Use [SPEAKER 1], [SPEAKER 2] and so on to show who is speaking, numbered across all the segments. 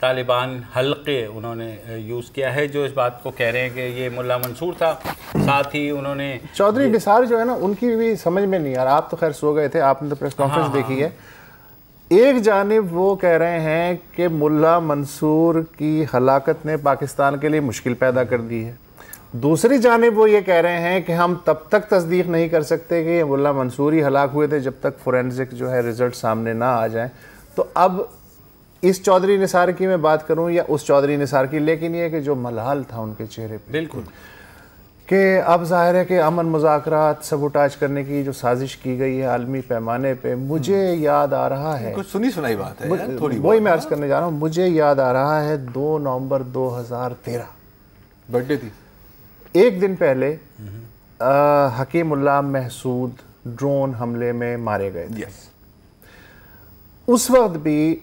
[SPEAKER 1] طالبان حلقے انہوں نے یوز کیا ہے جو اس بات کو کہہ رہے ہیں کہ یہ ملا منصور تھا. ساتھ ہی انہوں نے
[SPEAKER 2] چودھری نثار جو ہے نا ان کی بھی سمجھ میں نہیں آ رہا. آپ تو خیر سو گئے تھے, آپ نے تو پریس کانفرنس دیکھی ہے. ایک جانب وہ کہہ رہے ہیں کہ ملا منصور کی ہلاکت نے پاکستان کے لیے مشکل پیدا کر دی ہے, دوسری جانب وہ یہ کہہ رہے ہیں کہ ہم تب تک تصدیق نہیں کر سکتے کہ یہ ملا منصور ہی ہلاک ہوئے تھے جب تک فورینزک جو ہے رزلٹ سامنے نہ آ جائیں. تو اب اس چودھری نثار کی میں بات کروں یا اس چودھری نثار کی, لیکن یہ کہ جو ملال تھا ان کے چہرے پہ
[SPEAKER 1] بالکل
[SPEAKER 2] کہ اب ظاہر ہے کہ امن مذاکرات سبوٹاج کرنے کی جو سازش کی گئی ہے عالمی پیمانے پہ, مجھے یاد آ رہا ہے
[SPEAKER 3] کچھ سنی سنائی بات ہے,
[SPEAKER 2] وہی میں عرض کرنے جا رہا ہوں, مجھے یاد آ رہا ہے 2 نومبر 2013
[SPEAKER 3] برتھ ڈے تھی,
[SPEAKER 2] ایک دن پہلے حکیم اللہ محسود ڈرون حملے میں مارے گئے تھے. اس وقت بھی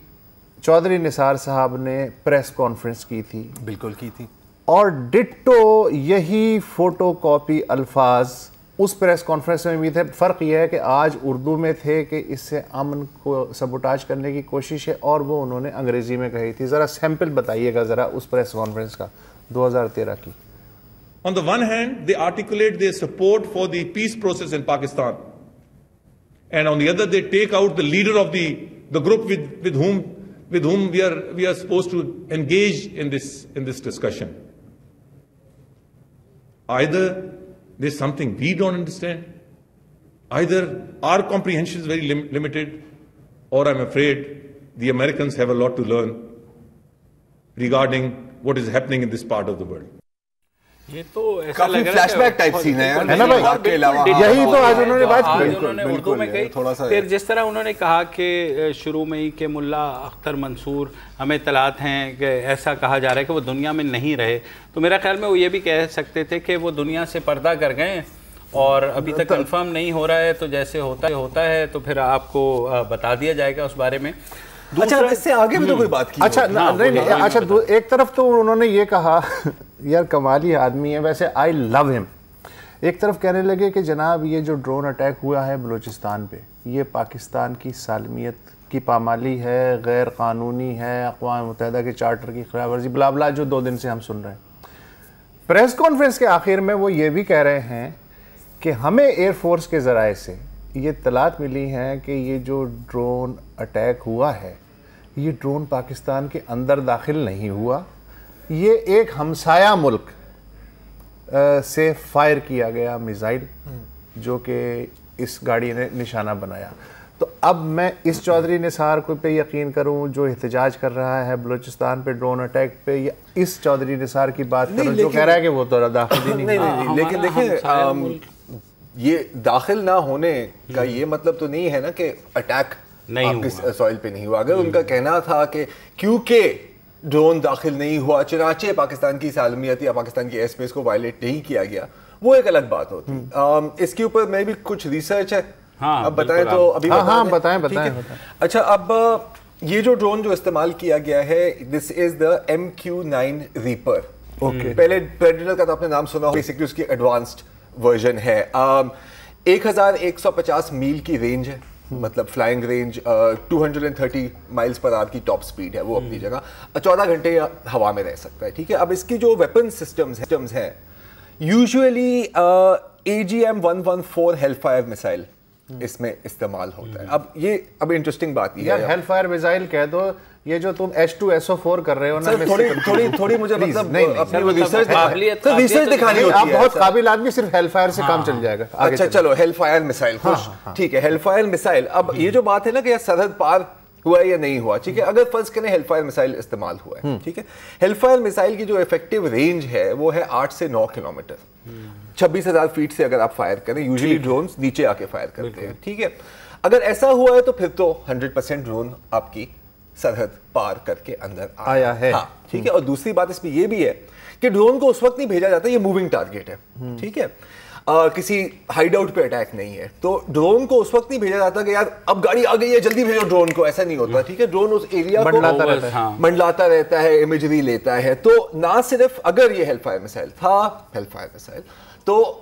[SPEAKER 2] چودھری نثار صاحب نے پریس کانفرنس کی تھی,
[SPEAKER 3] بالکل کی تھی,
[SPEAKER 2] اور ڈٹو یہی فوٹو کاپی الفاظ اس پریس کانفرنس میں بھی تھے. فرق یہ ہے کہ آج اردو میں تھے کہ اس سے امن کو سبوٹاج کرنے کی کوشش ہے, اور وہ انہوں نے انگریزی میں کہی تھی. ذرا سیمپل بتائیے گا ذرا اس پریس کانفرنس کا 2013 کی.
[SPEAKER 4] On the one hand, they articulate their support for the peace process in Pakistan. And on the other, they take out the leader of the group with whom we are supposed to engage in this discussion. Either there's something we don't understand, either our comprehension is very limited, or I'm afraid the Americans have a lot to learn regarding what is happening in this part of the world.
[SPEAKER 1] یہ تو ایسا لگ رہا ہے flash back type سین ہے
[SPEAKER 3] نا بھائی,
[SPEAKER 2] یہی تو آج انہوں نے بات کی,
[SPEAKER 1] انہوں نے اردو میں کہی. پھر جس طرح انہوں نے کہا کہ شروع میں ہی کہ ملا اختر منصور ہمیں اطلاعات ہیں کہ ایسا کہا جا رہا ہے کہ وہ دنیا میں نہیں رہے, تو میرا خیال میں وہ یہ بھی کہہ سکتے تھے کہ وہ دنیا سے پردہ کر گئے اور ابھی تک کنفرم نہیں ہو رہا ہے, تو جیسے ہوتا ہے تو پھر آپ کو بتا دیا جائے گا اس بارے میں.
[SPEAKER 3] اچھا اس سے آگے بھی تو کوئی بات کی.
[SPEAKER 2] اچھا نہیں, اچھا ایک طرف تو انہوں نے یہ کہا یار کمالی آدمی ہے ویسے, آئی لو ہم. ایک طرف کہنے لگے کہ جناب یہ جو ڈرون اٹیک ہوا ہے بلوچستان پہ, یہ پاکستان کی سالمیت کی پامالی ہے, غیر قانونی ہے, اقوام متحدہ کے چارٹر کی خلاف ورزی, بلا بلا جو 2 دن سے ہم سن رہے ہیں. پریس کانفرنس کے آخر میں وہ یہ بھی کہہ رہے ہیں کہ ہمیں ایئر فورس کے ذرائع سے یہ اطلاعات ملی ہیں کہ یہ جو ڈرون اٹیک ہوا ہے یہ ڈرون پاکستان کے اندر داخل نہیں ہوا, یہ ایک ہمسایہ ملک سے فائر کیا گیا میزائل جو کہ اس گاڑی نے نشانہ بنایا. تو اب میں اس چودھری نثار کو پہ یقین کروں جو احتجاج کر رہا ہے بلوچستان پہ ڈرون اٹیک پہ, یا اس چودھری نثار کی بات کروں جو کہہ رہا ہے کہ وہ تو داخل ہی نہیں.
[SPEAKER 3] لیکن دیکھیں یہ داخل نہ ہونے کا یہ مطلب تو نہیں ہے نا کہ اٹیک سوائل پہ نہیں ہوا. اگر ان کا کہنا تھا کہ کیونکہ ڈرون داخل نہیں ہوا چنانچہ پاکستان کی سالمیت یا پاکستان کی ایئر اسپیس کو وائلیٹ نہیں کیا گیا, وہ ایک الگ بات ہوتی. اس کے اوپر میں بھی کچھ ریسرچ ہے, اب بتائیں تو ابھی
[SPEAKER 2] بتائیں.
[SPEAKER 3] اچھا اب یہ جو ڈرون جو استعمال کیا گیا ہے, دس از دا MQ-9 ریپر. پہلے پریڈیٹر کا تو آپ نے نام سنا ہو, بیسکلی اس کی ایڈوانسڈ ورژن ہے. 1150 میل کی رینج ہے, مطلب فلائنگ رینج 230 میلز پر آور کی ٹاپ سپیڈ ہے, وہ اپنی جگہ 14 گھنٹے ہوا میں رہ سکتا ہے. ٹھیک ہے, اب اس کی جو ویپن سسٹمز ہیں usually AGM-114 Hellfire missile اس میں استعمال ہوتا ہے. اب انٹرسٹنگ بات یہ ہے,
[SPEAKER 2] ہیل فائر میسائل کہہ دو, یہ جو تم H2SO4 کر رہے ہو نا,
[SPEAKER 3] تھوڑی مجھے مطلب اپنی ریسرچ دکھانی ہوتی ہے.
[SPEAKER 2] آپ بہت قابل آدمی, صرف ہیل فائر سے کام چل جائے گا.
[SPEAKER 3] اچھا چلو, ہیل فائر میسائل, خوش, ٹھیک ہے, ہیل فائر میسائل. اب یہ جو بات ہے نا کہ سرحد پار ہوا ہے یا نہیں ہوا, ٹھیک ہے, اگر فرض کریں ہیل فائر میسائل استعمال ہوا ہے, ٹھیک ہے, ہیل فائر میسائل کی جو افیکٹو رینج ہے وہ ہے 8 سے 9 کلومیٹر, 26,000 فیٹ سے اگر آپ فائر کریں. یوزلی ڈرونز نیچے آ کے فائر کرتے ہیں, ٹھیک ہے. اگر ایسا ہوا ہے تو پھر تو 100% ڈرون آپ کی سرحد پار کر کے اندر
[SPEAKER 2] آیا ہے,
[SPEAKER 3] ٹھیک ہے. اور دوسری بات اس میں یہ بھی ہے کہ ڈرون کو اس وقت نہیں بھیجا جاتا, یہ موونگ ٹارگیٹ ہے, ٹھیک ہے, کسی ہائیڈ آؤٹ پہ اٹیک نہیں ہے. تو ڈرون کو اس وقت نہیں بھیجا جاتا کہ یار اب گاڑی آ گئی ہے جلدی بھیجو ڈرون کو, ایسا نہیں ہوتا, ٹھیک ہے. ڈرون اس ایریا کو منڈلاتا رہتا ہے, امیجری لیتا ہے. تو نہ صرف اگر یہ ہیل فائر میسائل تھا, ہیل فائر میسائل, تو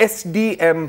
[SPEAKER 3] SDM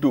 [SPEAKER 3] 2।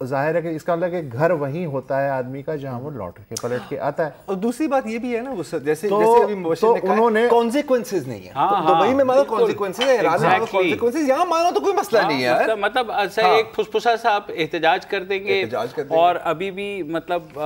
[SPEAKER 2] ظاہر ہے کہ اس کا مطلب کہ گھر وہیں ہوتا ہے آدمی کا جہاں وہ لوٹ کے پلٹ کے آتا ہے.
[SPEAKER 3] اور دوسری بات یہ بھی ہے نا جیسے ابھی مبشر نے کہا کانسیکوینسز نہیں ہے. دبئی میں مانو کانسیکوینسز ہے, ایران میں کانسیکوینسز, یہاں مانو تو کوئی مسئلہ نہیں ہے.
[SPEAKER 1] مطلب ایک پھسپھسا سا آپ احتجاج کر دیں گے, اور ابھی بھی مطلب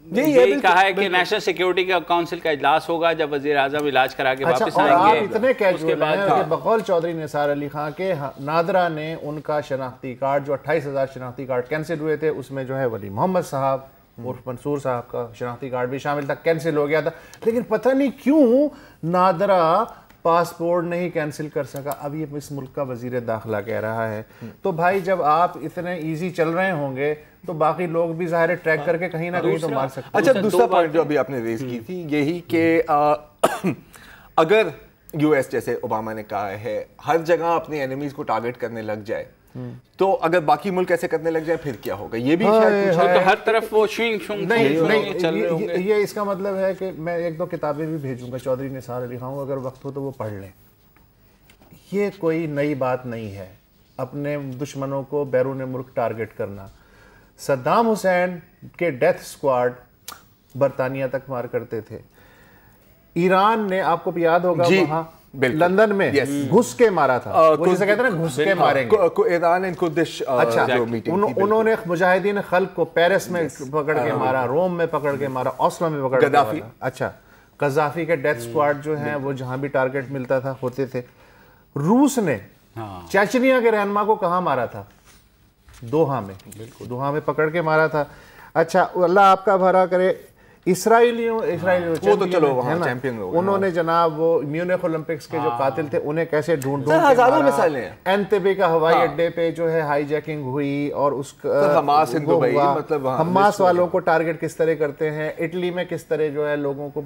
[SPEAKER 1] یہی کہا ہے کہ نیشنل سیکیورٹی کا کونسل کا اجلاس ہوگا جب وزیر اعظم علاج کرا کے واپس آئیں گے.
[SPEAKER 2] آپ اتنے کیجول ہیں کہ بقول چودھری نثار علی خان کے نادرا نے ان کا شناختی کارڈ جو 28,000 شناختی کارڈ کینسل ہوئے تھے اس میں جو ہے ولی محمد صاحب اور منصور صاحب کا شناختی کارڈ بھی شامل تھا, کینسل ہو گیا تھا. لیکن پتہ نہیں کیوں نادرا پاسپورٹ نہیں کینسل کر سکا. اب یہ اس ملک کا وزیر داخلہ کہہ رہا ہے. تو بھائی جب آپ اتنے ایزی چل رہے ہوں گے تو باقی لوگ بھی ظاہر ٹریک کر کے کہیں نہ کہیں تو مار سکتے.
[SPEAKER 3] اچھا دوسرا پوائنٹ جو ابھی آپ نے ریز کی تھی یہی کہ اگر یو ایس جیسے اوباما نے کہا ہے ہر جگہ اپنے اینیمیز کو ٹارگٹ کرنے لگ جائے تو اگر باقی ملک ایسے کرنے لگ جائے پھر کیا ہوگا. یہ بھی
[SPEAKER 1] تو ہر طرف وہ
[SPEAKER 2] نہیں, یہ اس کا مطلب ہے کہ میں ایک دو کتابیں بھی بھیجوں گا چودھری نثار علی خان, اگر وقت ہو تو وہ پڑھ لیں. یہ کوئی نئی بات نہیں ہے اپنے دشمنوں کو بیرون ملک ٹارگٹ کرنا. صدام حسین کے ڈیتھ سکواڈ برطانیہ تک مار کرتے تھے. ایران نے آپ کو یاد ہوگا وہاں لندن میں گھس کے مارا تھا, وہ جسے کہتے ہیں نا گھس کے ماریں گے.
[SPEAKER 3] ایران اینڈ قدش.
[SPEAKER 2] اچھا, انہوں نے مجاہدین خلق کو پیرس میں پکڑ کے مارا, روم میں پکڑ کے مارا, اوسلو میں پکڑ کے مارا. اچھا, قذافی کے ڈیتھ سکواڈ جو ہیں وہ جہاں بھی ٹارگٹ ملتا تھا ہوتے تھے. روس نے چیچنیا کے رہنما کو کہاں مارا تھا؟ دوحہ میں پکڑ کے مارا تھا. اچھا, اللہ آپ کا بھلا کرے, اسرائیلیوں
[SPEAKER 3] وہ تو چلو وہاں چیمپئن ہو گئے,
[SPEAKER 2] انہوں نے جناب وہ میونخ اولمپکس کے جو قاتل تھے انہیں کیسے ڈھونڈ
[SPEAKER 3] ہزاروں مثالیں ہیں.
[SPEAKER 2] انتبے کا ہوائی اڈے پہ جو ہے ہائی جیکنگ ہوئی, اور اس حماس والوں کو ٹارگٹ کس طرح کرتے ہیں, اٹلی میں کس طرح جو ہے لوگوں کو,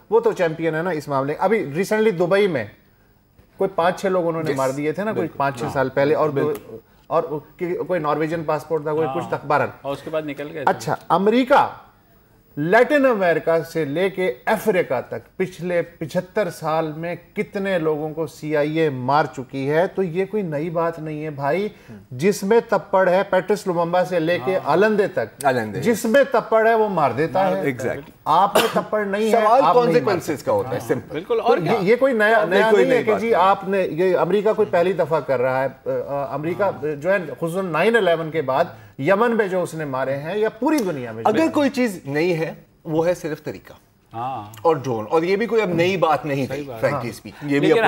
[SPEAKER 2] وہ تو چیمپئن ہے نا اس معاملے. ابھی ریسنٹلی دبئی میں کوئی 5-6 لوگ انہوں نے مار دیے تھے نا, کوئی 5-6 سال پہلے, اور کوئی نارویجن پاسپورٹ تھا, کوئی کچھ تخبارن,
[SPEAKER 1] اور اس کے بعد نکل گئے.
[SPEAKER 2] اچھا, امریکہ لیٹن امریکہ سے لے کے افریقہ تک پچھلے 75 سال میں کتنے لوگوں کو سی آئی اے مار چکی ہے. تو یہ کوئی نئی بات نہیں ہے بھائی. جس میں تپڑ ہے پیٹرس لوممبا سے لے کے آلندے تک, جس میں تپڑ ہے وہ مار دیتا ہے. آپ میں تپڑ نہیں ہے,
[SPEAKER 3] سوال کانسیکوینسز کا ہوتا ہے, سمپل.
[SPEAKER 1] بالکل. اور
[SPEAKER 2] یہ کوئی نیا نہیں ہے کہ جی آپ نے, یہ امریکہ کوئی پہلی دفعہ کر رہا ہے. امریکہ جو ہے خصوصاً 9/11 کے بعد یمن میں جو اس نے مارے ہیں, یا پوری دنیا میں
[SPEAKER 3] اگر کوئی چیز نئی ہے وہ ہے صرف طریقہ اور ڈرون, اور یہ بھی کوئی اب نئی بات نہیں تھی فرینکلی اسپیکنگ. یہ بھی
[SPEAKER 1] لیکن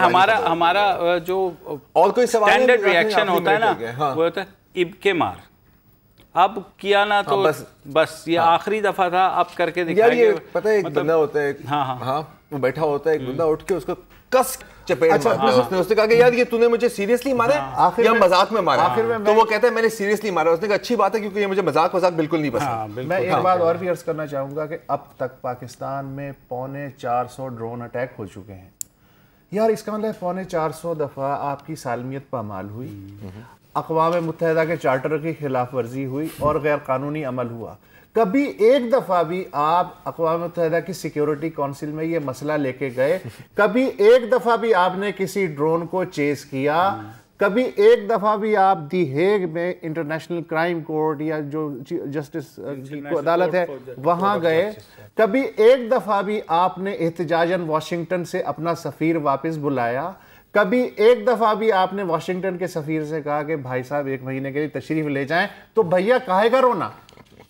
[SPEAKER 1] ہمارا جو
[SPEAKER 3] اور کوئی
[SPEAKER 1] سٹینڈرڈ ریئیکشن ہوتا ہے نا وہ ہوتا ہے اب کے مار, اب کیا نا تو بس یہ آخری دفعہ تھا, اب کر کے دکھائیں گے.
[SPEAKER 3] پتہ ہے ایک بندہ ہوتا ہے, ہاں وہ بیٹھا ہوتا ہے, ایک بندہ اٹھ کے اس کو کس چپیٹ مارتا ہے. اس نے کہا کہ یار یہ تو نے مجھے سیریسلی مارا یا مذاق میں مارا؟ تو وہ کہتا ہے میں نے سیریسلی مارا. اس نے کہا اچھی بات ہے کیونکہ یہ مجھے مذاق بالکل نہیں پسند.
[SPEAKER 2] میں ایک بات اور بھی عرض کرنا چاہوں گا کہ اب تک پاکستان میں 450 ڈرون اٹیک ہو چکے ہیں. یار اس کا مطلب 450 دفعہ آپ کی سالمیت پامال ہوئی, اقوام متحدہ کے چارٹر کی خلاف ورزی ہوئی اور غیر قانونی عمل ہوا. کبھی ایک دفعہ بھی آپ اقوام متحدہ کی سیکیورٹی کونسل میں یہ مسئلہ لے کے گئے؟ کبھی ایک دفعہ بھی آپ نے کسی ڈرون کو چیز کیا؟ کبھی ایک دفعہ بھی آپ دی ہیگ میں انٹرنیشنل کرائم کورٹ یا جو جسٹس کی عدالت ہے وہاں گئے؟ کبھی ایک دفعہ بھی آپ نے احتجاجاً واشنگٹن سے اپنا سفیر واپس بلایا؟ کبھی ایک دفعہ بھی آپ نے واشنگٹن کے سفیر سے کہا کہ بھائی صاحب 1 مہینے کے لیے تشریف لے جائیں؟ تو بھیا کاہے کا رونا؟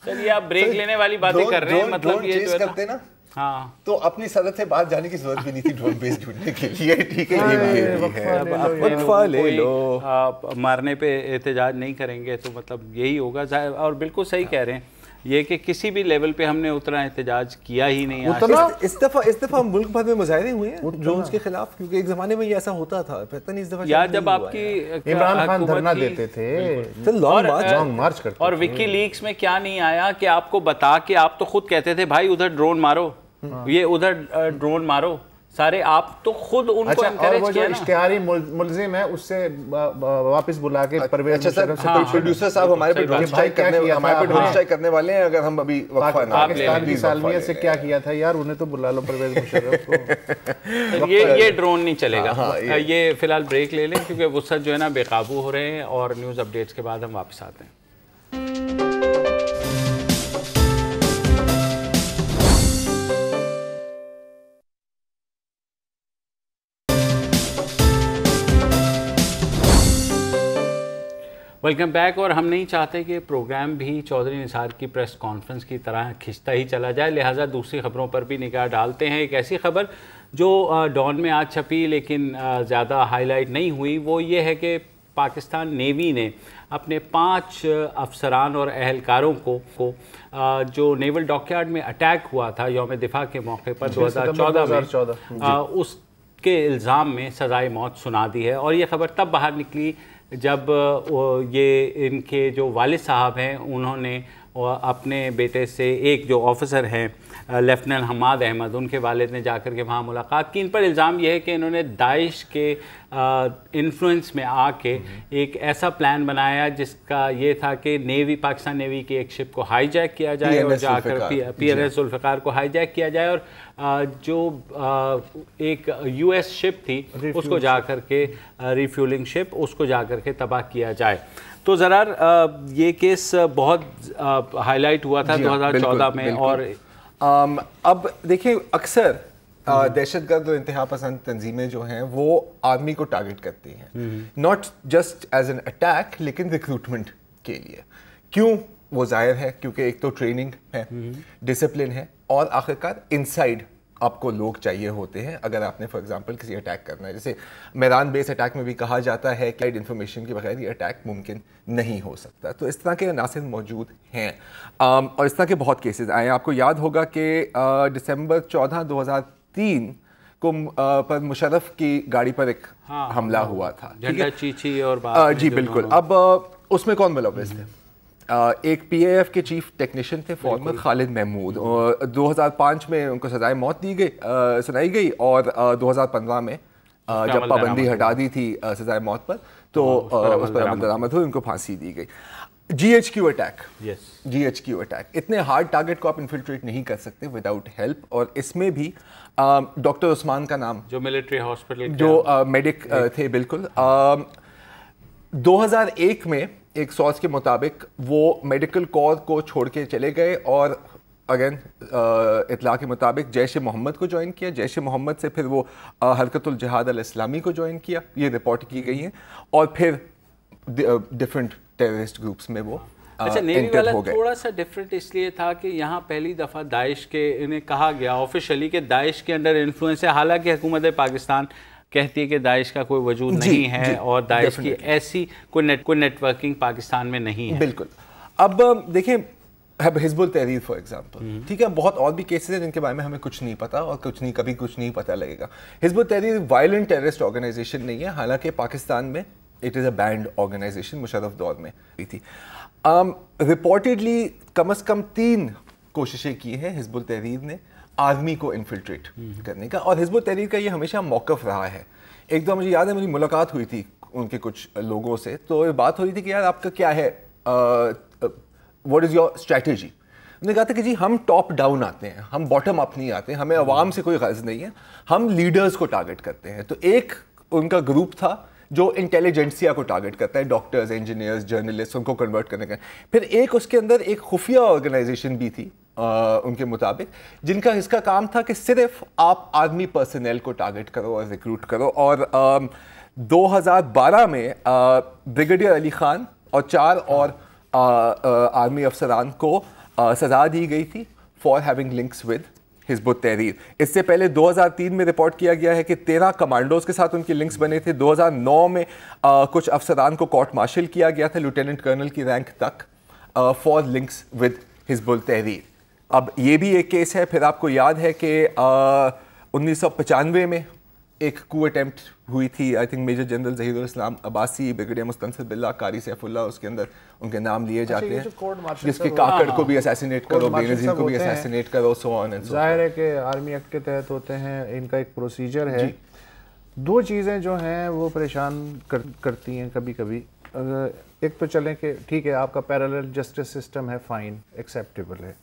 [SPEAKER 1] چلیے آپ بریک لینے والی باتیں کر رہے ہیں, مطلب یہ جو
[SPEAKER 3] کرتے نا ہاں تو اپنی سرحد سے باہر جانے کی ضرورت بھی نہیں تھی ڈرون بیس ڈھونڈنے کے لیے. ٹھیک ہے,
[SPEAKER 1] مارنے پہ احتجاج نہیں کریں گے تو مطلب یہی ہوگا. اور بالکل صحیح کہہ رہے ہیں یہ کہ کسی بھی لیول پہ ہم نے اتنا احتجاج کیا ہی نہیں.
[SPEAKER 3] اس دفعہ ملک بھر میں مظاہرے ہوئے ہیں ڈرونز کے خلاف, کیونکہ ایک زمانے میں یہ ایسا ہوتا تھا. پتہ نہیں اس دفعہ
[SPEAKER 1] یا جب آپ کی
[SPEAKER 2] عمران خان دھرنا دیتے تھے لانگ مارچ کرتے,
[SPEAKER 1] اور وکی لیکس میں کیا نہیں آیا کہ آپ کو بتا کے آپ تو خود کہتے تھے بھائی ادھر ڈرون مارو, یہ ادھر ڈرون مارو, سارے آپ تو خود ان کو انکریج
[SPEAKER 2] کیا. جو اشتہاری ملزم ہے اس سے واپس بلا کے پرویز مشرف سے
[SPEAKER 3] پروڈیوسر صاحب ہمارے پہ ڈرون اسٹرائک کرنے والے ہیں, اگر ہم ابھی
[SPEAKER 2] پاکستان کی سالمیت سے کیا کیا تھا یار, انہیں تو بلا لو پرویز مشرف کو.
[SPEAKER 1] یہ ڈرون نہیں چلے گا. یہ فی الحال بریک لے لیں کیونکہ وسعت جو ہے نا بے قابو ہو رہے ہیں, اور نیوز اپڈیٹس کے بعد ہم واپس آتے ہیں. Welcome back. اور ہم نہیں چاہتے کہ پروگرام بھی چودھری نثار کی پریس کانفرنس کی طرح کھنچتا ہی چلا جائے, لہٰذا دوسری خبروں پر بھی نگاہ ڈالتے ہیں. ایک ایسی خبر جو ڈان میں آج چھپی لیکن زیادہ ہائی لائٹ نہیں ہوئی, وہ یہ ہے کہ پاکستان نیوی نے اپنے 5 افسران اور اہلکاروں کو جو نیول ڈاک یارڈ میں اٹیک ہوا تھا یوم دفاع کے موقع پر 2014 میں, اس کے الزام میں سزائے موت سنا دی ہے. اور یہ خبر تب باہر نکلی جب یہ ان کے جو والد صاحب ہیں انہوں نے اپنے بیٹے سے, ایک جو آفیسر ہیں لیفٹیننٹ حماد احمد, ان کے والد نے جا کر کے وہاں ملاقات کی. ان پر الزام یہ ہے کہ انہوں نے داعش کے انفلوئنس میں آ کے ایک ایسا پلان بنایا جس کا یہ تھا کہ نیوی, پاکستان نیوی کی ایک شپ کو ہائی جیک کیا جائے اور جا کر پی آر ایس ذوالفقار کو ہائی جیک کیا جائے, اور جو ایک یو ایس شپ تھی اس کو جا کر کے ریفیولنگ شپ, اس کو جا کر کے تباہ کیا جائے. تو ضرار یہ کیس بہت ہائی لائٹ ہوا تھا 2014 میں. اور
[SPEAKER 3] اب دیکھیں اکثر دہشت گرد اور انتہا پسند تنظیمیں جو ہیں وہ آرمی کو ٹارگٹ کرتی ہیں, not just as an attack لیکن ریکروٹمنٹ کے لیے. کیوں؟ وہ ظاہر ہے کیونکہ ایک تو ٹریننگ ہے, ڈسپلن ہے, اور آخرکار انسائڈ آپ کو لوگ چاہیے ہوتے ہیں اگر آپ نے فار ایگزامپل کسی اٹیک کرنا ہے. جیسے میران بیس اٹیک میں بھی کہا جاتا ہے کہ انفارمیشن کے بغیر یہ اٹیک ممکن نہیں ہو سکتا. تو اس طرح کے عناصر موجود ہیں اور اس طرح کے بہت کیسز آئے ہیں. آپ کو یاد ہوگا کہ دسمبر 14 2003 کو پر مشرف کی گاڑی پر ایک حملہ ہوا تھا,
[SPEAKER 1] جھنڈا چیچی اور
[SPEAKER 3] جی بالکل. اب اس میں کون ملوث تھے؟ ایک پی اے ایف کے چیف ٹیکنیشین تھے فارمر خالد محمود, 2005 میں ان کو سزائے موت سنائی گئی, اور 2015 میں جب پابندی ہٹا دی تھی سزائے موت پر تو اس پر عمل درآمد ہوئی, ان کو پھانسی دی گئی. جی ایچ کیو اٹیک, اتنے ہارڈ ٹارگٹ کو آپ انفلٹریٹ نہیں کر سکتے وداؤٹ ہیلپ. اور اس میں بھی ڈاکٹر عثمان کا نام,
[SPEAKER 1] جو ملٹری ہاسپٹل
[SPEAKER 3] جو میڈک تھے, بالکل 2001 میں ایک سورس کے مطابق وہ میڈیکل کور کو چھوڑ کے چلے گئے اور اگین اطلاع کے مطابق جیش محمد کو جوائن کیا. جیش محمد سے پھر وہ حرکت الجہاد الاسلامی کو جوائن کیا, یہ رپورٹ کی گئی ہیں, اور پھر ڈفرینٹ ٹیررسٹ گروپس میں وہ
[SPEAKER 1] اچھا نیوی والا تھوڑا سا ڈفرینٹ اس لیے تھا کہ یہاں پہلی دفعہ داعش کے انہیں کہا گیا آفیشلی کہ داعش کے انڈر انفلوئنس ہے, حالانکہ حکومت پاکستان کہتی ہے کہ داعش کا کوئی وجود نہیں ہے اور داعش کی ایسی کوئی نیٹ ورکنگ پاکستان میں نہیں ہے.
[SPEAKER 3] بالکل. اب دیکھیں حزب التحریر فار ایگزامپل, ٹھیک ہے, بہت اور بھی کیسز ہیں جن کے بارے میں ہمیں کچھ نہیں پتا اور کبھی کچھ نہیں پتا لگے گا. حزب التحریر وائلنٹ ٹیررسٹ آرگنائزیشن نہیں ہے, حالانکہ پاکستان میں it is a banned organisation Musharraf دور میں ہوئی تھی. رپورٹڈلی کم از کم 3 کوششیں کی ہیں حزب التحریر نے آرمی کو انفلٹریٹ کرنے کا, اور حزب التحریر کا یہ ہمیشہ موقف رہا ہے. ایک دو مجھے یاد ہے میری ملاقات ہوئی تھی ان کے کچھ لوگوں سے, تو یہ بات ہو رہی تھی کہ یار آپ کا کیا ہے, واٹ از یور اسٹریٹجی. انہوں نے کہا تھا کہ جی ہم ٹاپ ڈاؤن آتے ہیں, ہم باٹم اپ نہیں آتے, ہمیں عوام سے کوئی غرض نہیں ہے, ہم لیڈرز کو ٹارگٹ کرتے ہیں. تو ایک ان کا گروپ تھا جو انٹیلیجنسیا کو ٹارگٹ کرتا ہے, ڈاکٹرز, انجینئرز, جرنلسٹ, ان کو کنورٹ کرنے کا. پھر ایک اس کے اندر ایک خفیہ آرگنائزیشن بھی تھی ان کے مطابق, اس کا کام تھا کہ صرف آپ آرمی پرسنل کو ٹارگٹ کرو اور ریکروٹ کرو. اور 2012 میں بریگیڈیئر علی خان اور 4 اور آرمی افسران کو سزا دی گئی تھی فار ہیونگ لنکس ود حزب التحریر. اس سے پہلے 2003 میں رپورٹ کیا گیا ہے کہ 13 کمانڈوز کے ساتھ ان کے لنکس بنے تھے. 2009 میں کچھ افسران کو کورٹ مارشل کیا گیا تھا لیفٹیننٹ کرنل کی رینک تک فار لنکس ود حزب التحریر. اب یہ بھی ایک کیس ہے. پھر آپ کو یاد ہے کہ 1995 میں ایک کو اٹیمپٹ ہوئی تھی, I think major general Zaheer ul-Islam Abbasi, brigadier Mustansir باللہ, قاری سیف اللہ, اس کے اندر ان کے نام لیے جاتے ہیں, جس کے کاکڑ کو بھی اسیسینیٹ کرو, بے نظیر کو بھی اسیسینیٹ کرو, سو آن اینڈ سو.
[SPEAKER 2] ظاہر ہے کہ آرمی ایکٹ کے تحت ہوتے ہیں, ان کا ایک پروسیجر ہے. 2 چیزیں جو ہیں وہ پریشان کرتی ہیں کبھی کبھی. ایک تو چلیں کہ ٹھیک ہے آپ کا پیرالل جسٹس سسٹم ہے, فائن, ایکسیپٹیبل ہے.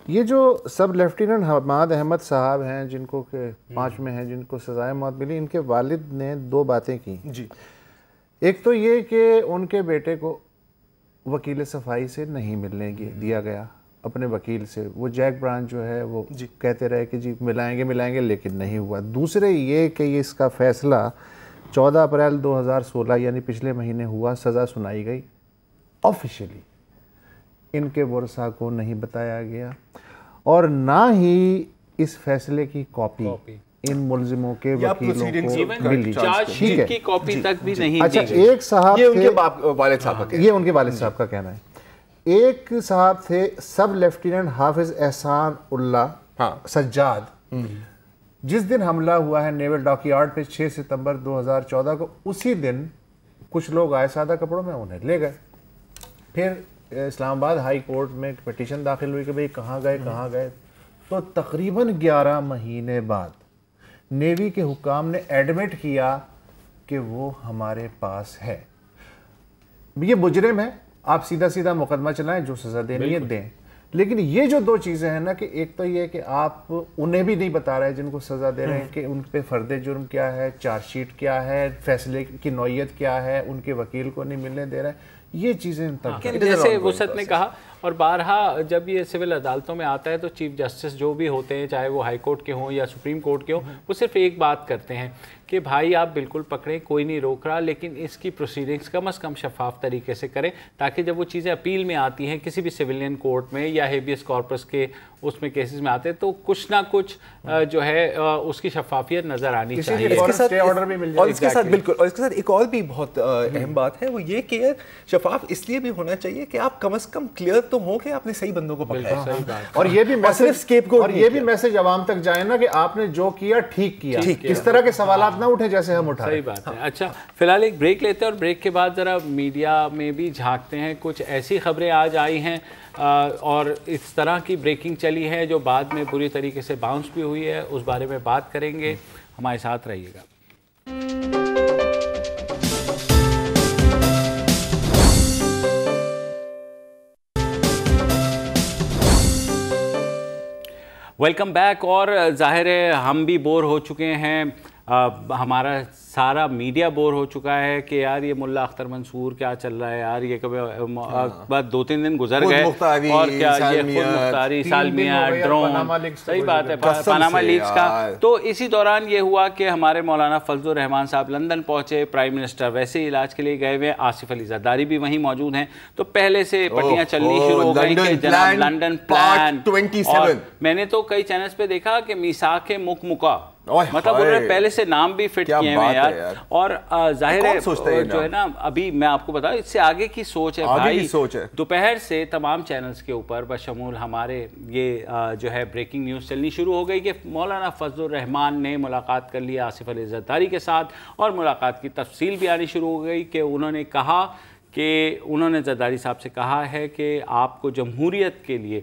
[SPEAKER 2] یہ جو سب لیفٹیننٹ حماد احمد صاحب ہیں جن کو کہ 5 میں ہیں جن کو سزائے موت ملی, ان کے والد نے 2 باتیں کی.
[SPEAKER 3] جی,
[SPEAKER 2] ایک تو یہ کہ ان کے بیٹے کو وکیل صفائی سے نہیں ملنے دیا گیا, اپنے وکیل سے. وہ جیک برانچ جو ہے وہ کہتے رہے کہ جی ملائیں گے لیکن نہیں ہوا. دوسرے یہ کہ اس کا فیصلہ 14 اپریل 2016 یعنی پچھلے مہینے ہوا, سزا سنائی گئی, آفیشلی ان کے ورثاء کو نہیں بتایا گیا اور نہ ہی اس فیصلے کی کاپی ان ملزموں کے وکیلوں کو ملی.
[SPEAKER 1] ٹھیک ہے, کی کاپی تک بھی نہیں.
[SPEAKER 2] اچھا, ایک صاحب
[SPEAKER 3] یہ ان کے والد صاحب کا,
[SPEAKER 2] یہ ان کے والد صاحب کا کہنا ہے. ایک صاحب تھے سب لیفٹیننٹ حافظ احسان اللہ سجاد, جس دن حملہ ہوا ہے نیول ڈاک یارڈ پہ 6 ستمبر 2014 کو, اسی دن کچھ لوگ آئے سادہ کپڑوں میں, انہیں لے گئے. پھر اسلام آباد ہائی کورٹ میں پٹیشن داخل ہوئی کہ بھئی کہاں گئے. تو تقریباً 11 مہینے بعد نیوی کے حکام نے ایڈمٹ کیا کہ وہ ہمارے پاس ہے. یہ مجرم ہے, آپ سیدھا مقدمہ چلائیں, جو سزا دینی ہے دیں. لیکن یہ جو دو چیزیں ہیں نا, کہ ایک تو یہ کہ آپ انہیں بھی نہیں بتا رہے جن کو سزا دے رہے ہیں کہ ان پہ فرد جرم کیا ہے, چارج شیٹ کیا ہے, فیصلے کی نوعیت کیا ہے, ان کے وکیل کو نہیں ملنے دے رہے. یہ چیزیں
[SPEAKER 1] جیسے وسعت نے کہا, اور بارہا جب یہ سول عدالتوں میں آتا ہے تو چیف جسٹس جو بھی ہوتے ہیں, چاہے وہ ہائی کورٹ کے ہوں یا سپریم کورٹ کے ہوں, وہ صرف ایک بات کرتے ہیں کہ بھائی آپ بالکل پکڑیں, کوئی نہیں روک رہا, لیکن اس کی پروسیڈنگز کم از کم شفاف طریقے سے کریں, تاکہ جب وہ چیزیں اپیل میں آتی ہیں کسی بھی سویلین کورٹ میں یا ہیبیس کارپس کے اس میں کیسز میں آتے ہیں, تو کچھ نہ کچھ جو ہے اس کی شفافیت نظر آنی چاہیے.
[SPEAKER 3] اور اس کے ساتھ بالکل, اور اس کے ساتھ ایک اور بھی بہت اہم بات ہے, وہ یہ کہ شفاف اس لیے بھی ہونا چاہیے کہ آپ کم از کم کلیئر تو ہوں کہ آپ نے صحیح بندوں کو پکڑا ہے,
[SPEAKER 2] اور یہ بھی میسج عوام تک جائے نا کہ آپ نے جو کیا ٹھیک کیا, اس طرح کے سوالات نہ اٹھے جیسے ہم اٹھا.
[SPEAKER 1] صحیح بات ہے. اچھا, فی الحال ایک بریک لیتے ہیں, اور بریک کے بعد ذرا میڈیا میں بھی جھانکتے ہیں. کچھ ایسی خبریں آج آئی ہیں اور اس طرح کی بریکنگ چلی ہے جو بعد میں بری طریقے سے باؤنس بھی ہوئی ہے, اس بارے میں بات کریں گے. ہمارے ساتھ رہیے گا. Welcome back. اور ظاہر ہے ہم بھی بور ہو چکے ہیں, ہمارا سارا میڈیا بور ہو چکا ہے کہ یار یہ ملا اختر منصور کیا چل رہا ہے یار, یہ کبھی بعد 2-3 دن گزر گئے اور کیا یہ خود مختاری, سالمیہ, ڈرون, صحیح بات ہے, پاناما لیکس کا. تو اسی دوران یہ ہوا کہ ہمارے مولانا فضل الرحمان صاحب لندن پہنچے, پرائم منسٹر ویسے ہی علاج کے لیے گئے ہوئے, آصف علی زرداری بھی وہیں موجود ہیں. تو پہلے سے پٹیاں چلنی شروع ہو گئی کہ جناب لنڈن پلان, اور میں نے تو کئی چینلز پہ دیکھا کہ میثاق مکمکا, مطلب انہوں نے پہلے سے نام بھی فٹ کیے ہیں یار. اور ظاہر ہے جو ہے نا, ابھی میں آپ کو بتاؤں اس سے آگے کی سوچ ہے بھائی. دوپہر سے تمام چینلز کے اوپر بشمول ہمارے یہ جو ہے بریکنگ نیوز چلنی شروع ہو گئی کہ مولانا فضل الرحمان نے ملاقات کر لی آصف علی زرداری کے ساتھ, اور ملاقات کی تفصیل بھی آنی شروع ہو گئی کہ انہوں نے کہا کہ انہوں نے زرداری صاحب سے کہا ہے کہ آپ کو جمہوریت کے لیے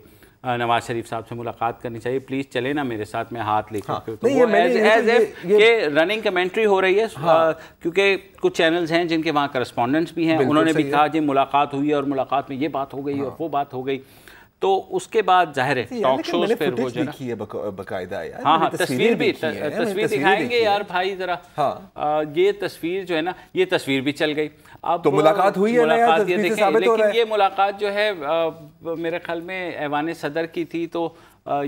[SPEAKER 1] نواز شریف صاحب سے ملاقات کرنی چاہیے, پلیز چلے نا میرے ساتھ, میں ہاتھ لے کر کہ رننگ کمنٹری ہو رہی ہے, کیونکہ کچھ چینلز ہیں جن کے وہاں کرسپونڈنٹس بھی ہیں, انہوں نے بھی کہا جی ملاقات ہوئی اور ملاقات میں یہ بات ہو گئی اور وہ بات ہو گئی. تو اس کے بعد ظاہر ہے ٹاک شوز پھر ہو جائے,
[SPEAKER 3] باقاعدہ
[SPEAKER 1] ہاں تصویر بھی, تصویر دکھائیں گے یار بھائی ذرا. یہ تصویر جو ہے نا, یہ تصویر بھی چل گئی. اب
[SPEAKER 3] تو ملاقات ہوئی ہے نا یار,
[SPEAKER 1] لیکن یہ ملاقات جو ہے میرے خیال میں ایوان صدر کی تھی, تو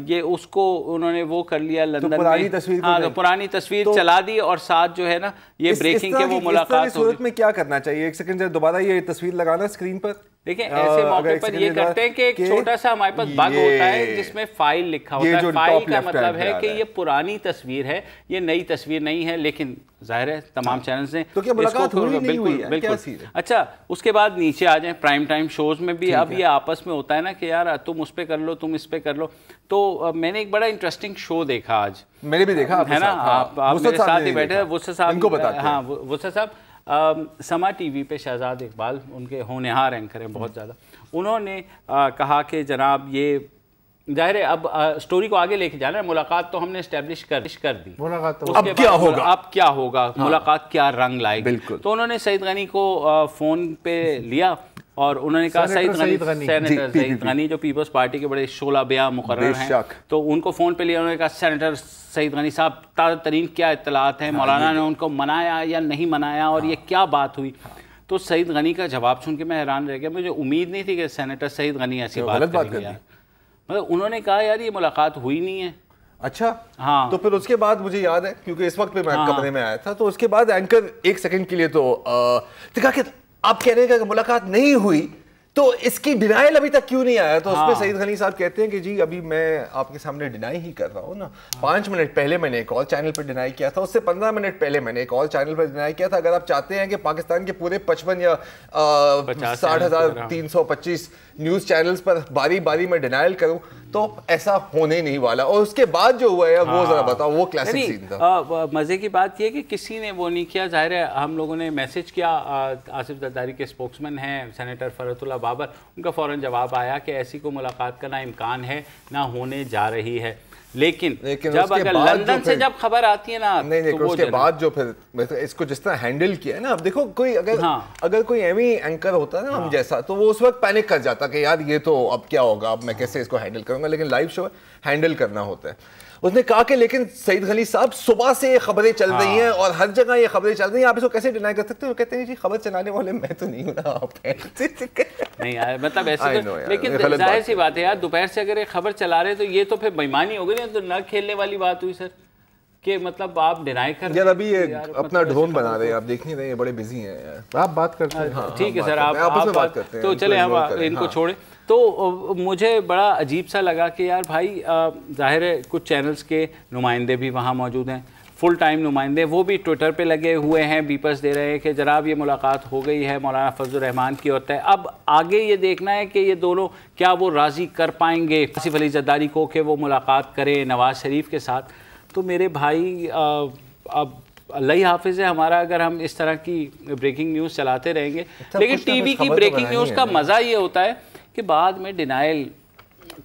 [SPEAKER 1] یہ اس کو انہوں نے وہ کر لیا لندن میں, ہاں تو پرانی تصویر چلا دی, اور ساتھ جو ہے نا یہ بریکنگ کے وہ ملاقات
[SPEAKER 3] صورت میں کیا کرنا چاہیے, ایک سیکنڈ دوبارہ یہ تصویر لگانا اسکرین پر.
[SPEAKER 1] دیکھیں ایسے موقع پر یہ کرتے ہیں کہ ایک چھوٹا سا ہمارے پاس بگ ہوتا ہے جس میں فائل لکھا ہوتا ہے. فائل کا مطلب ہے کہ یہ پرانی تصویر ہے, یہ نئی تصویر نہیں ہے, لیکن ظاہر ہے تمام چینلز نے
[SPEAKER 3] تو کیا ملاقات ہوئی نہیں ہوئی ہے,
[SPEAKER 1] بالکل. اچھا اس کے بعد نیچے آ جائیں پرائم ٹائم شوز میں بھی, اب یہ آپس میں ہوتا ہے نا کہ یار تم اس پہ کر لو, تم اس پہ کر لو. تو میں نے ایک بڑا انٹرسٹنگ شو دیکھا آج,
[SPEAKER 3] میں نے بھی دیکھا
[SPEAKER 1] ہے نا, آپ میرے ساتھ ہی بیٹھے, وسعت صاحب, ہاں وسعت صاحب سما ٹی وی پہ شہزاد اقبال ان کے ہونہار اینکر ہیں بہت زیادہ, انہوں نے کہا کہ جناب یہ ظاہر ہے اب سٹوری کو آگے لے کے جانا ہے, ملاقات تو ہم نے اسٹیبلش کر دی,
[SPEAKER 3] اب
[SPEAKER 1] کیا ہوگا, ملاقات کیا رنگ لائے گی. تو انہوں نے سعید غنی کو فون پہ لیا اور انہوں نے کہا سینیٹر سعید غنی جو پیپلز پارٹی کے بڑے شعلہ بیاں مقرر ہیں, تو ان کو فون پہ لیا, انہوں نے کہا سینیٹر سعید غنی صاحب تازہ ترین کیا اطلاعات ہیں, مولانا نے ان کو منایا یا نہیں منایا, اور یہ کیا بات ہوئی. تو سعید غنی کا جواب سن کے میں حیران رہ گیا, مجھے امید نہیں تھی کہ سینیٹر سعید غنی ایسی بات کریں گے. مطلب انہوں نے کہا یار یہ ملاقات ہوئی نہیں ہے.
[SPEAKER 3] اچھا ہاں, تو پھر اس کے بعد مجھے یاد ہے کیونکہ اس وقت پہ میں کمرے میں آیا تھا, تو اس کے بعد اینکر ایک سیکنڈ کے لیے تو دیکھا کہ آپ کہہ رہے ہیں کہ ملاقات نہیں ہوئی, تو اس کی ڈینائل ابھی تک کیوں نہیں آیا؟ تو اس پہ سعید غنی صاحب کہتے ہیں کہ جی ابھی میں آپ کے سامنے ڈینائی ہی کر رہا ہوں نا. 5 منٹ پہلے میں نے ایک اور چینل پہ ڈینائی کیا تھا, اس سے 15 منٹ پہلے میں نے ایک اور چینل پہ ڈینائی کیا تھا. اگر آپ چاہتے ہیں کہ پاکستان کے پورے 55 یا 60,325 نیوز چینلز پر باری باری میں ڈینائل کروں تو ایسا ہونے نہیں والا. اور اس کے بعد جو ہوا ہے وہ ذرا بتاؤ, وہ کلاسک سین تھا.
[SPEAKER 1] مزے کی بات یہ کہ کسی نے وہ نہیں کیا. ظاہر ہے ہم لوگوں نے میسج کیا, آصف زرداری کے اسپوکسمین ہیں سینیٹر فرحت اللہ بابر, ان کا فوراً جواب آیا کہ ایسی کوئی ملاقات کا نہ امکان ہے نہ ہونے جا رہی ہے. لیکن جب اگر لندن سے جب خبر آتی ہے نا,
[SPEAKER 3] نہیں اس کے بعد جو پھر اس کو جس طرح ہینڈل کیا ہے نا, اب دیکھو کوئی اگر کوئی ایوی اینکر ہوتا ہے نا ہم جیسا, تو وہ اس وقت پینک کر جاتا کہ یار یہ تو اب کیا ہوگا, اب میں کیسے اس کو ہینڈل کروں گا. لیکن لائیو شو ہینڈل کرنا ہوتا ہے. اس نے کہا کہ لیکن سعید غنی صاحب صبح سے یہ خبریں چل رہی ہیں اور ہر جگہ یہ خبریں چل رہی ہیں, آپ اس کو کیسے ڈینائی کر سکتے ہیں؟ وہ کہتے ہیں جی خبر چلانے والے میں تو نہیں ہوں نا, آپ
[SPEAKER 1] نہیں یار, مطلب ایسے. لیکن ظاہر سی بات ہے یار, دوپہر سے اگر یہ خبر چلا رہے تو یہ تو پھر بےمانی ہو گئی, تو نہ کھیلنے والی بات ہوئی سر, کہ مطلب آپ ڈینائی کر
[SPEAKER 3] یار. ابھی اپنا ڈرون بنا رہے ہیں, آپ دیکھ نہیں رہے, بڑے بزی ہیں یار.
[SPEAKER 2] آپ بات کرتے ہیں,
[SPEAKER 1] ٹھیک ہے سر, آپ بات کرتے ہیں, تو چلیں ہم ان کو چھوڑیں. تو مجھے بڑا عجیب سا لگا کہ یار بھائی ظاہر ہے کچھ چینلز کے نمائندے بھی وہاں موجود ہیں, فل ٹائم نمائندے, وہ بھی ٹویٹر پہ لگے ہوئے ہیں, بیپرز دے رہے ہیں کہ جناب یہ ملاقات ہو گئی ہے, مولانا فضل الرحمان کی ہوتا ہے. اب آگے یہ دیکھنا ہے کہ یہ دونوں کیا وہ راضی کر پائیں گے آصف علی زرداری کو کہ وہ ملاقات کریں نواز شریف کے ساتھ. تو میرے بھائی اب اللہ ہی حافظ ہے ہمارا اگر ہم اس طرح کی بریکنگ نیوز چلاتے رہیں گے. لیکن ٹی وی کی بریکنگ نیوز کا مزہ یہ ہوتا ہے کہ بعد میں ڈینائل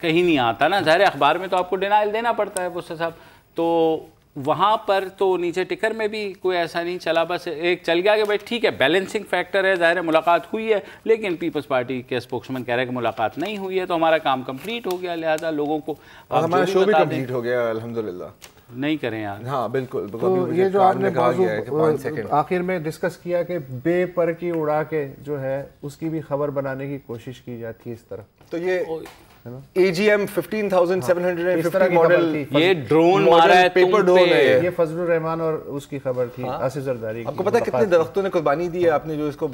[SPEAKER 1] کہیں نہیں آتا نا. ظاہر اخبار میں تو آپ کو ڈینائل دینا پڑتا ہے بسر صاحب, تو وہاں پر تو نیچے ٹکر میں بھی کوئی ایسا نہیں چلا, بس ایک چل گیا کہ بھائی ٹھیک ہے بیلنسنگ فیکٹر ہے, ظاہر ہے ملاقات ہوئی ہے, لیکن پیپلز پارٹی کے اسپوکسمین کہہ رہے ہیں کہ ملاقات نہیں ہوئی ہے, تو ہمارا کام کمپلیٹ ہو گیا, لہذا لوگوں کو
[SPEAKER 3] ہمارا شو بھی کمپلیٹ ہو گیا الحمدللہ.
[SPEAKER 1] نہیں کریں یار.
[SPEAKER 3] ہاں بالکل.
[SPEAKER 2] تو یہ جو آپ نے آخر میں ڈسکس کیا کہ بے پر کی اڑا کے جو ہے اس کی بھی خبر بنانے کی کوشش کی جاتی ہے اس طرح,
[SPEAKER 3] تو یہ AGM 15,750 ماڈل,
[SPEAKER 1] یہ ڈرون مارا ہے
[SPEAKER 3] پیپر ڈرون ہے,
[SPEAKER 2] یہ فضل الرحمان اور اس کی خبر تھی آصف زرداری.
[SPEAKER 3] آپ کو پتا کتنے درختوں نے قربانی دی ہے آپ نے جو اس کو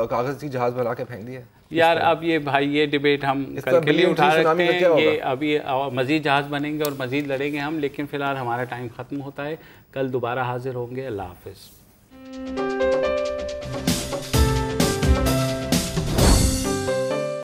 [SPEAKER 3] کاغذ کی جہاز بنا کے پھینک دیا
[SPEAKER 1] یار. اب یہ بھائی یہ ڈیبیٹ ہم کل کے لیے اٹھا رکھتے ہیں, یہ ابھی مزید جہاز بنیں گے اور مزید لڑیں گے ہم, لیکن فی الحال ہمارا ٹائم ختم ہوتا ہے. کل دوبارہ حاضر ہوں گے. اللہ حافظ.